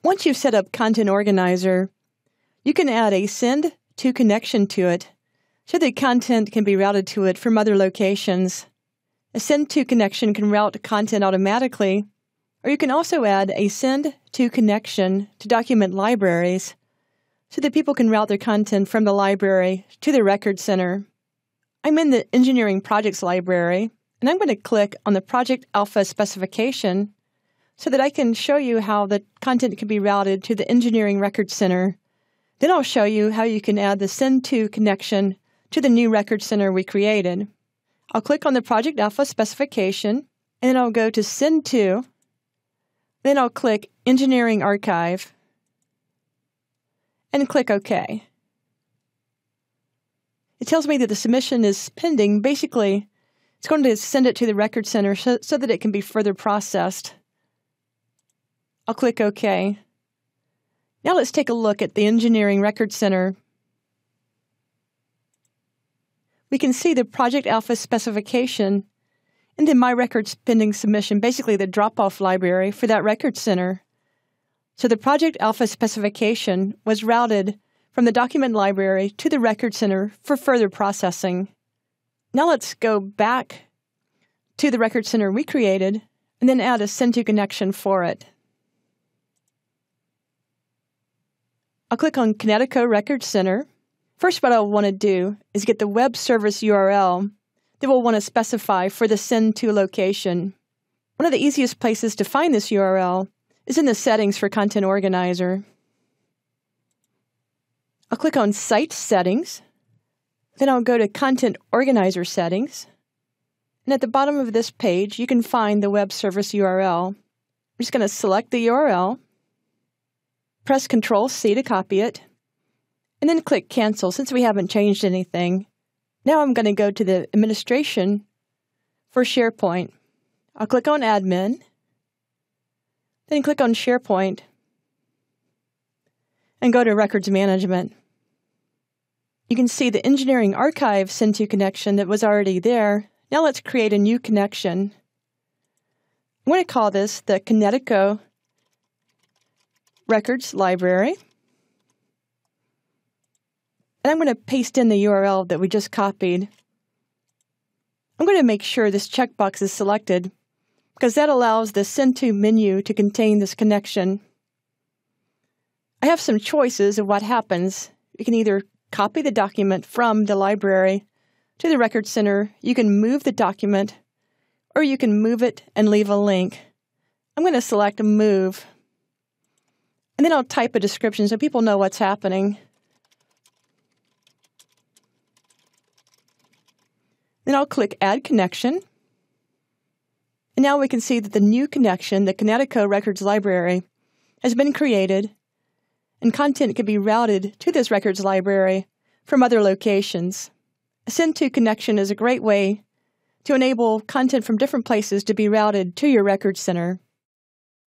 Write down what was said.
Once you've set up Content Organizer, you can add a Send To connection to it so that content can be routed to it from other locations. A Send To connection can route content automatically, or you can also add a Send To connection to document libraries so that people can route their content from the library to the Record Center. I'm in the Engineering Projects library, and I'm going to click on the Project Alpha specification so that I can show you how the content can be routed to the Engineering Record Center. Then I'll show you how you can add the Send To connection to the new Record Center we created. I'll click on the Project Alpha specification, and then I'll go to Send To. Then I'll click Engineering Archive, and click OK. It tells me that the submission is pending. Basically, it's going to send it to the Record Center so that it can be further processed. I'll click OK. Now let's take a look at the Engineering Record Center. We can see the Project Alpha specification and then My Records Pending Submission, basically the drop-off library for that Record Center. So the Project Alpha specification was routed from the document library to the Record Center for further processing. Now let's go back to the Record Center we created and then add a Send To connection for it. I'll click on Connecticut Record Center. First, what I'll want to do is get the web service URL that we'll want to specify for the Send To location. One of the easiest places to find this URL is in the settings for Content Organizer. I'll click on Site Settings. Then I'll go to Content Organizer Settings. And at the bottom of this page, you can find the web service URL. I'm just going to select the URL, press Ctrl-C to copy it, and then click Cancel since we haven't changed anything. Now I'm going to go to the Administration for SharePoint. I'll click on Admin, then click on SharePoint, and go to Records Management. You can see the Engineering Archive Send To connection that was already there. Now let's create a new connection. I'm going to call this the Connecticut Records Library. And I'm going to paste in the URL that we just copied. I'm going to make sure this checkbox is selected because that allows the Send To menu to contain this connection. I have some choices of what happens. You can either copy the document from the library to the Record Center, you can move the document, or you can move it and leave a link. I'm going to select Move. And then I'll type a description so people know what's happening. Then I'll click Add Connection. And now we can see that the new connection, the Connecticut Records Library, has been created, and content can be routed to this records library from other locations. A Send To connection is a great way to enable content from different places to be routed to your Record Center.